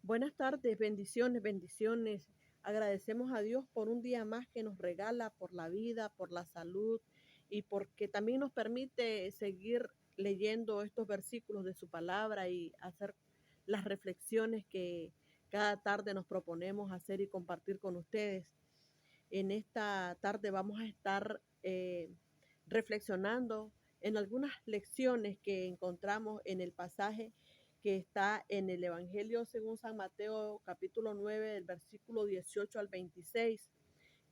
Buenas tardes, bendiciones, bendiciones. Agradecemos a Dios por un día más que nos regala, por la vida, por la salud y porque también nos permite seguir leyendo estos versículos de su palabra y hacer las reflexiones que cada tarde nos proponemos hacer y compartir con ustedes. En esta tarde vamos a estar reflexionando en algunas lecciones que encontramos en el pasaje que está en el Evangelio según San Mateo capítulo 9 del versículo 18 al 26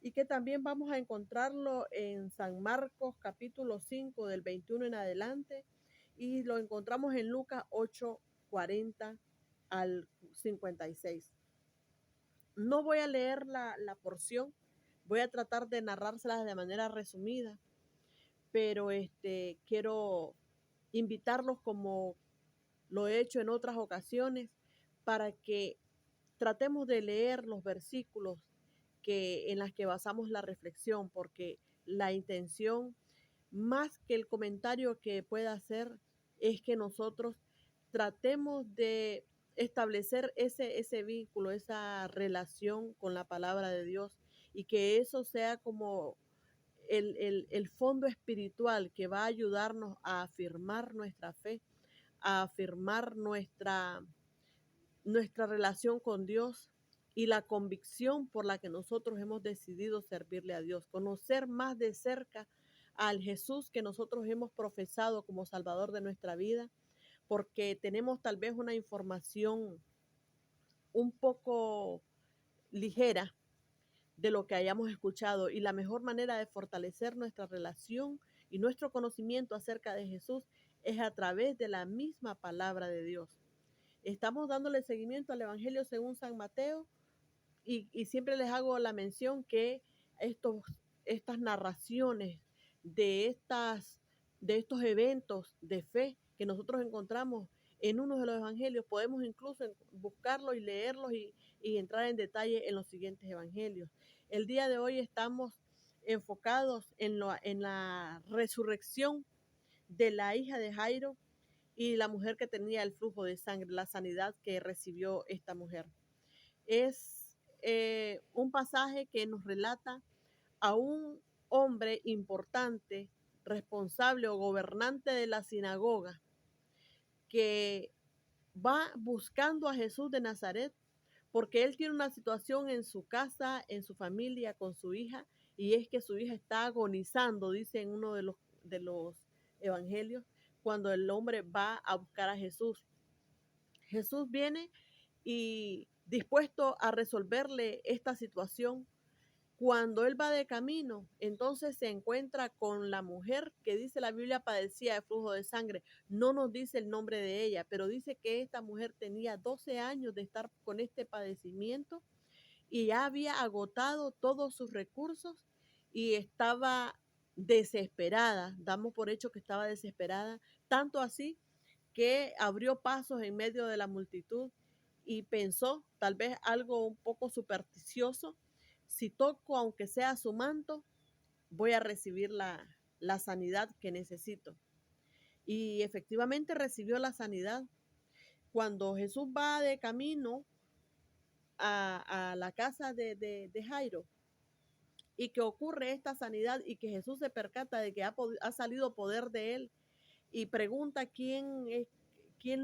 y que también vamos a encontrarlo en San Marcos capítulo 5 del 21 en adelante y lo encontramos en Lucas 8:40 al 56. No voy a leer la porción, voy a tratar de narrárselas de manera resumida, pero quiero invitarlos como lo he hecho en otras ocasiones para que tratemos de leer los versículos en las que basamos la reflexión, porque la intención, más que el comentario que pueda hacer, es que nosotros tratemos de establecer ese vínculo, esa relación con la palabra de Dios y que eso sea como el fondo espiritual que va a ayudarnos a afirmar nuestra fe, a afirmar nuestra relación con Dios y la convicción por la que nosotros hemos decidido servirle a Dios, conocer más de cerca al Jesús que nosotros hemos profesado como Salvador de nuestra vida, porque tenemos tal vez una información un poco ligera de lo que hayamos escuchado y la mejor manera de fortalecer nuestra relación y nuestro conocimiento acerca de Jesús es a través de la misma palabra de Dios. Estamos dándole seguimiento al Evangelio según San Mateo y siempre les hago la mención que estos, estas narraciones de, de estos eventos de fe que nosotros encontramos en uno de los evangelios, podemos incluso buscarlos y leerlos y entrar en detalle en los siguientes evangelios. El día de hoy estamos enfocados en la resurrección de la hija de Jairo y la mujer que tenía el flujo de sangre, la sanidad que recibió esta mujer. Es un pasaje que nos relata a un hombre importante, responsable o gobernante de la sinagoga, que va buscando a Jesús de Nazaret porque él tiene una situación en su casa, en su familia, con su hija, y es que su hija está agonizando, dice en uno de los evangelios, cuando el hombre va a buscar a Jesús. Jesús viene y dispuesto a resolverle esta situación. Cuando él va de camino, entonces se encuentra con la mujer que dice la Biblia padecía de flujo de sangre. No nos dice el nombre de ella, pero dice que esta mujer tenía 12 años de estar con este padecimiento y ya había agotado todos sus recursos y estaba desesperada. Damos por hecho que estaba desesperada, tanto así que abrió pasos en medio de la multitud y pensó, tal vez algo un poco supersticioso, si toco aunque sea su manto, voy a recibir la sanidad que necesito. Y efectivamente recibió la sanidad. Cuando Jesús va de camino a la casa de Jairo y que ocurre esta sanidad y que Jesús se percata de que ha salido poder de él y pregunta quién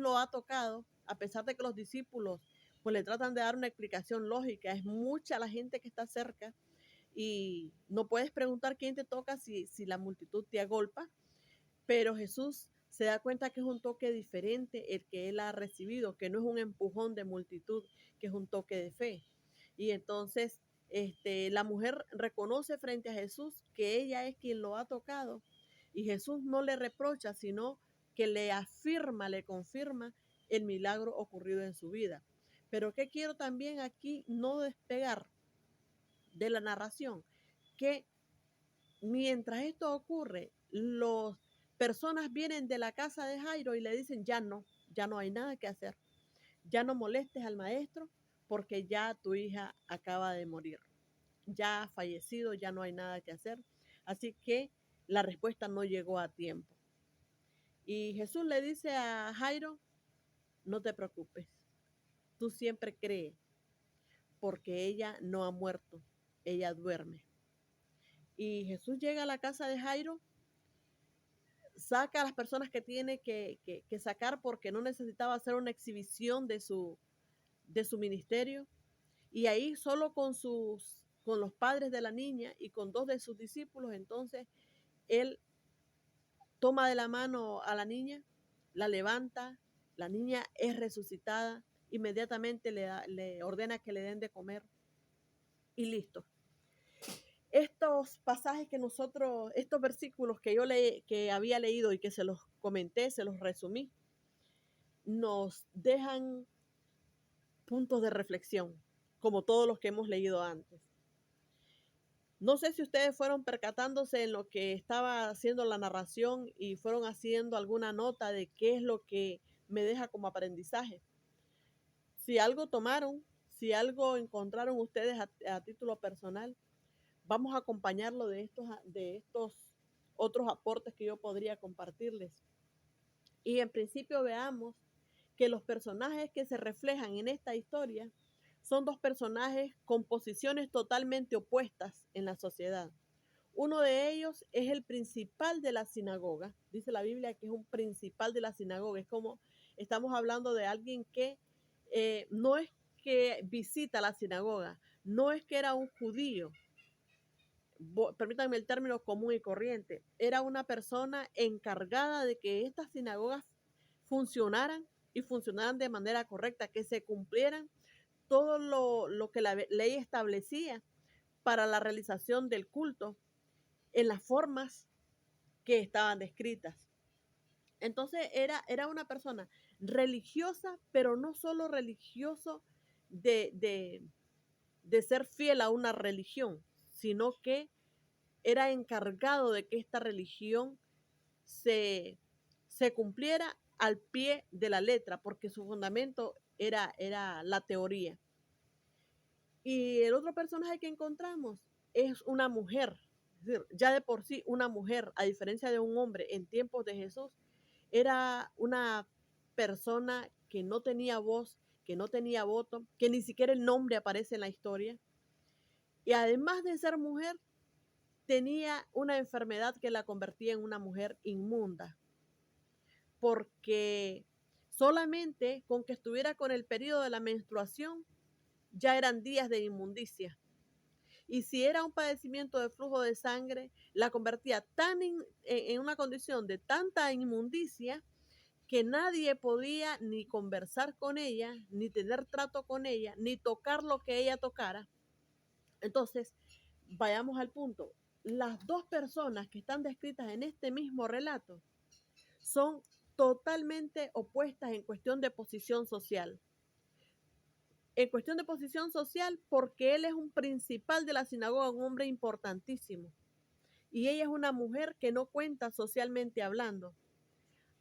lo ha tocado, a pesar de que los discípulos pues le tratan de dar una explicación lógica, es mucha la gente que está cerca y no puedes preguntar quién te toca si la multitud te agolpa, pero Jesús se da cuenta que es un toque diferente el que él ha recibido, que no es un empujón de multitud, que es un toque de fe. Y entonces la mujer reconoce frente a Jesús que ella es quien lo ha tocado y Jesús no le reprocha, sino que le afirma, le confirma el milagro ocurrido en su vida. Pero que quiero también aquí no despegar de la narración, que mientras esto ocurre, las personas vienen de la casa de Jairo y le dicen, ya no hay nada que hacer, ya no molestes al maestro porque ya tu hija acaba de morir, ya ha fallecido, ya no hay nada que hacer. Así que la respuesta no llegó a tiempo. Y Jesús le dice a Jairo, no te preocupes, tú siempre crees, porque ella no ha muerto, ella duerme. Y Jesús llega a la casa de Jairo, saca a las personas que tiene que sacar porque no necesitaba hacer una exhibición de su ministerio. Y ahí solo con los padres de la niña y con dos de sus discípulos, entonces él toma de la mano a la niña, la levanta, la niña es resucitada, inmediatamente le ordena que le den de comer y listo. Estos pasajes que nosotros, estos versículos que que había leído y que se los comenté, se los resumí, nos dejan puntos de reflexión, como todos los que hemos leído antes. No sé si ustedes fueron percatándose en lo que estaba haciendo la narración y fueron haciendo alguna nota de qué es lo que me deja como aprendizaje. Si algo tomaron, si algo encontraron ustedes a título personal, vamos a acompañarlo de estos otros aportes que yo podría compartirles. Y en principio veamos que los personajes que se reflejan en esta historia son dos personajes con posiciones totalmente opuestas en la sociedad. Uno de ellos es el principal de la sinagoga. Dice la Biblia que es un principal de la sinagoga. Es como estamos hablando de alguien que no es que visita la sinagoga, no es que era un judío, permítanme el término común y corriente, era una persona encargada de que estas sinagogas funcionaran y funcionaran de manera correcta, que se cumplieran todo lo que la ley establecía para la realización del culto en las formas que estaban descritas. Entonces era una persona religiosa, pero no solo religioso de ser fiel a una religión, sino que era encargado de que esta religión se cumpliera al pie de la letra, porque su fundamento era la teoría. Y el otro personaje que encontramos es una mujer, es decir, ya de por sí una mujer, a diferencia de un hombre en tiempos de Jesús, era una persona que no tenía voz, que no tenía voto, que ni siquiera el nombre aparece en la historia. Y además de ser mujer, tenía una enfermedad que la convertía en una mujer inmunda, porque solamente con que estuviera con el periodo de la menstruación, ya eran días de inmundicia. Y si era un padecimiento de flujo de sangre, la convertía en una condición de tanta inmundicia que nadie podía ni conversar con ella, ni tener trato con ella, ni tocar lo que ella tocara. Entonces, vayamos al punto. Las dos personas que están descritas en este mismo relato son totalmente opuestas en cuestión de posición social. En cuestión de posición social, porque él es un principal de la sinagoga, un hombre importantísimo. Y ella es una mujer que no cuenta socialmente hablando.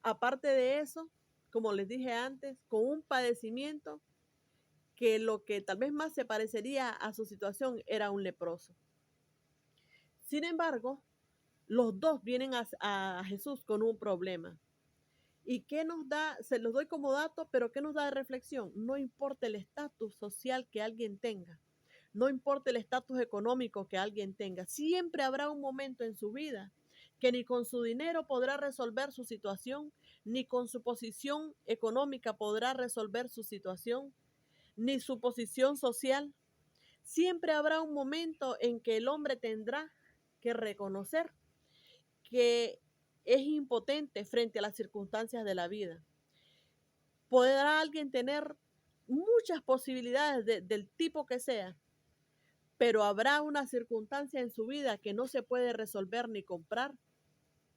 Aparte de eso, como les dije antes, con un padecimiento que lo que tal vez más se parecería a su situación era un leproso. Sin embargo, los dos vienen a Jesús con un problema. ¿Y qué nos da? Se los doy como dato, pero ¿qué nos da de reflexión? No importa el estatus social que alguien tenga, no importa el estatus económico que alguien tenga, siempre habrá un momento en su vida que ni con su dinero podrá resolver su situación, ni con su posición económica podrá resolver su situación, ni su posición social. Siempre habrá un momento en que el hombre tendrá que reconocer que es impotente frente a las circunstancias de la vida. Podrá alguien tener muchas posibilidades del tipo que sea, pero habrá una circunstancia en su vida que no se puede resolver ni comprar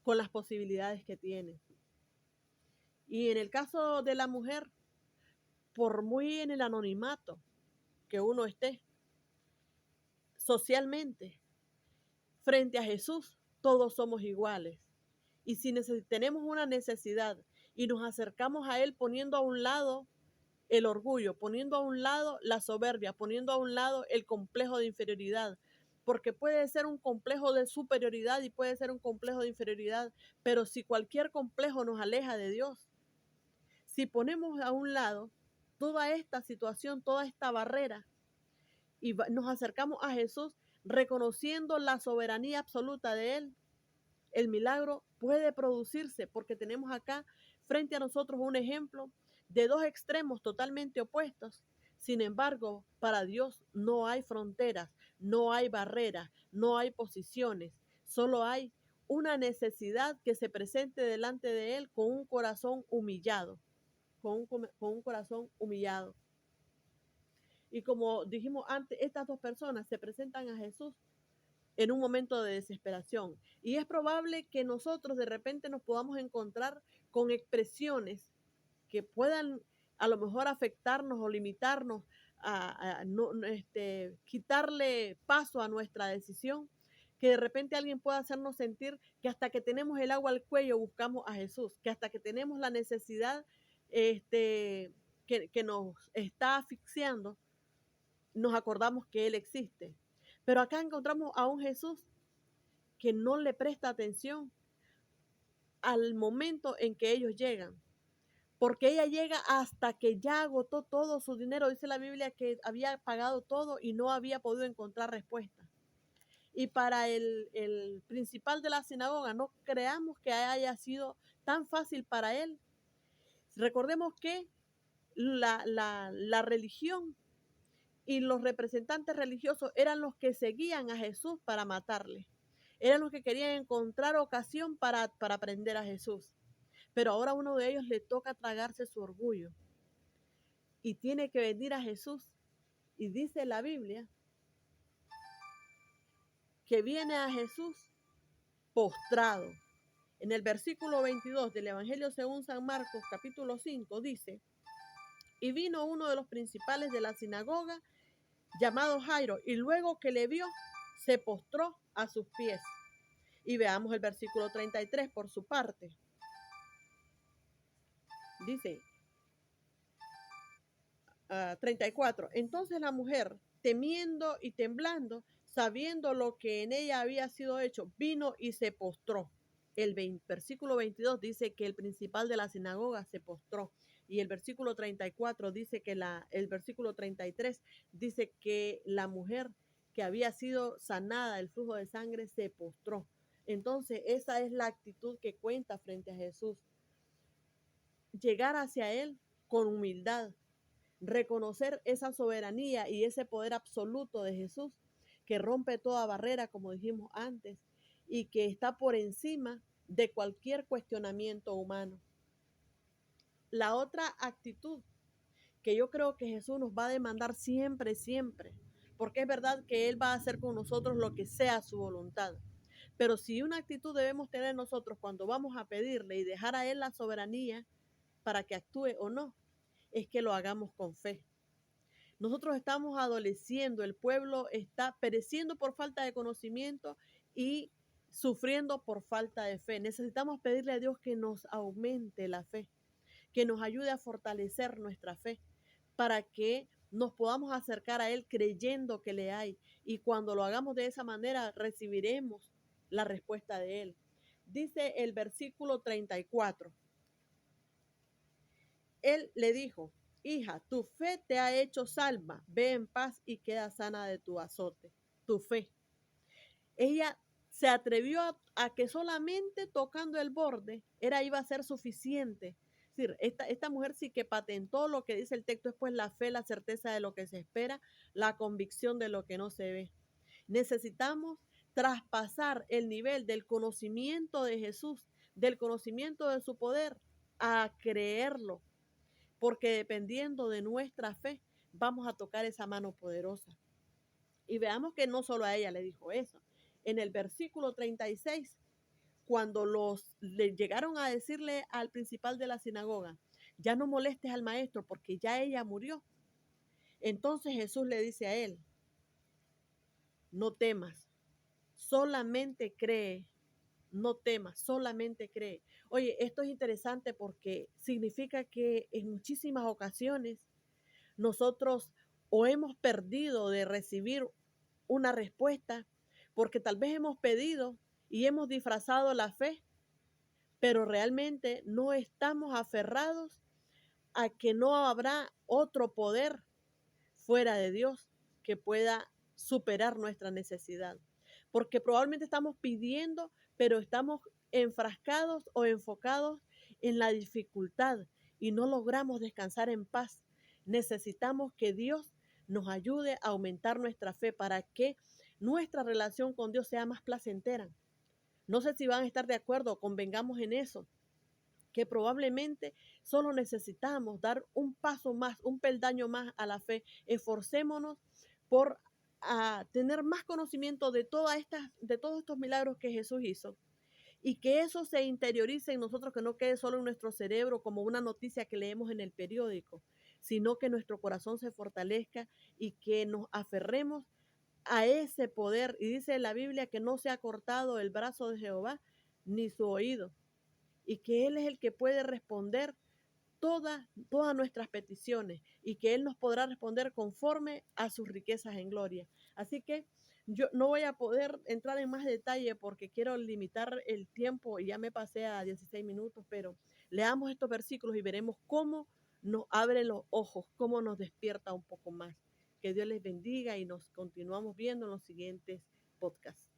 con las posibilidades que tiene. Y en el caso de la mujer, por muy en el anonimato que uno esté socialmente, frente a Jesús, todos somos iguales. Y si tenemos una necesidad y nos acercamos a Él poniendo a un lado el orgullo, poniendo a un lado la soberbia, poniendo a un lado el complejo de inferioridad, porque puede ser un complejo de superioridad y puede ser un complejo de inferioridad, pero si cualquier complejo nos aleja de Dios, si ponemos a un lado toda esta situación, toda esta barrera y nos acercamos a Jesús reconociendo la soberanía absoluta de Él, el milagro puede producirse porque tenemos acá frente a nosotros un ejemplo de dos extremos totalmente opuestos. Sin embargo, para Dios no hay fronteras, no hay barreras, no hay posiciones, solo hay una necesidad que se presente delante de Él con un corazón humillado, con un corazón humillado. Y como dijimos antes, estas dos personas se presentan a Jesús en un momento de desesperación. Y es probable que nosotros de repente nos podamos encontrar con expresiones que puedan a lo mejor afectarnos o limitarnos a no, quitarle paso a nuestra decisión, que de repente alguien pueda hacernos sentir que hasta que tenemos el agua al cuello buscamos a Jesús, que hasta que tenemos la necesidad que nos está asfixiando, nos acordamos que Él existe. Pero acá encontramos a un Jesús que no le presta atención al momento en que ellos llegan, porque ella llega hasta que ya agotó todo su dinero. Dice la Biblia que había pagado todo y no había podido encontrar respuesta. Y para el principal de la sinagoga, no creamos que haya sido tan fácil para él. Recordemos que la religión y los representantes religiosos eran los que seguían a Jesús para matarle. Eran los que querían encontrar ocasión para prender a Jesús. Pero ahora a uno de ellos le toca tragarse su orgullo y tiene que venir a Jesús. Y dice la Biblia que viene a Jesús postrado. En el versículo 22 del Evangelio según San Marcos, capítulo 5, dice: y vino uno de los principales de la sinagoga, llamado Jairo, y luego que le vio, se postró a sus pies. Y veamos el versículo 33 por su parte. Dice 34. Entonces la mujer, temiendo y temblando, sabiendo lo que en ella había sido hecho, vino y se postró. Versículo 22 dice que el principal de la sinagoga se postró. Y el versículo 34 dice que el versículo 33 dice que la mujer que había sido sanada del flujo de sangre se postró. Entonces esa es la actitud que cuenta frente a Jesús. Llegar hacia Él con humildad, reconocer esa soberanía y ese poder absoluto de Jesús que rompe toda barrera, como dijimos antes, y que está por encima de cualquier cuestionamiento humano. La otra actitud que yo creo que Jesús nos va a demandar siempre, siempre, porque es verdad que Él va a hacer con nosotros lo que sea su voluntad. Pero si una actitud debemos tener nosotros cuando vamos a pedirle y dejar a Él la soberanía para que actúe o no, es que lo hagamos con fe. Nosotros estamos adoleciendo, el pueblo está pereciendo por falta de conocimiento y sufriendo por falta de fe. Necesitamos pedirle a Dios que nos aumente la fe, que nos ayude a fortalecer nuestra fe para que nos podamos acercar a Él creyendo que le hay. Y cuando lo hagamos de esa manera, recibiremos la respuesta de Él. Dice el versículo 34. Él le dijo: hija, tu fe te ha hecho salva, ve en paz y queda sana de tu azote. Tu fe. Ella se atrevió a que solamente tocando el borde iba a ser suficiente. Es decir, esta mujer sí que patentó lo que dice el texto, es pues la fe, la certeza de lo que se espera, la convicción de lo que no se ve. Necesitamos traspasar el nivel del conocimiento de Jesús, del conocimiento de su poder, a creerlo, porque dependiendo de nuestra fe, vamos a tocar esa mano poderosa. Y veamos que no solo a ella le dijo eso. En el versículo 36, cuando le llegaron a decirle al principal de la sinagoga: ya no molestes al maestro porque ya ella murió. Entonces Jesús le dice a él: no temas, solamente cree. No temas, solamente cree. Oye, esto es interesante porque significa que en muchísimas ocasiones nosotros o hemos perdido de recibir una respuesta porque tal vez hemos pedido y hemos disfrazado la fe, pero realmente no estamos aferrados a que no habrá otro poder fuera de Dios que pueda superar nuestra necesidad. Porque probablemente estamos pidiendo, pero estamos enfrascados o enfocados en la dificultad y no logramos descansar en paz. Necesitamos que Dios nos ayude a aumentar nuestra fe para que nuestra relación con Dios sea más placentera. No sé si van a estar de acuerdo, convengamos en eso, que probablemente solo necesitamos dar un paso más, un peldaño más a la fe. Esforcémonos por tener más conocimiento de todos estos milagros que Jesús hizo y que eso se interiorice en nosotros, que no quede solo en nuestro cerebro como una noticia que leemos en el periódico, sino que nuestro corazón se fortalezca y que nos aferremos a ese poder. Y dice la Biblia que no se ha cortado el brazo de Jehová ni su oído, y que Él es el que puede responder todas nuestras peticiones y que Él nos podrá responder conforme a sus riquezas en gloria. Así que yo no voy a poder entrar en más detalle porque quiero limitar el tiempo y ya me pasé a 16 minutos, pero leamos estos versículos y veremos cómo nos abre los ojos, cómo nos despierta un poco más. Que Dios les bendiga y nos continuamos viendo en los siguientes podcasts.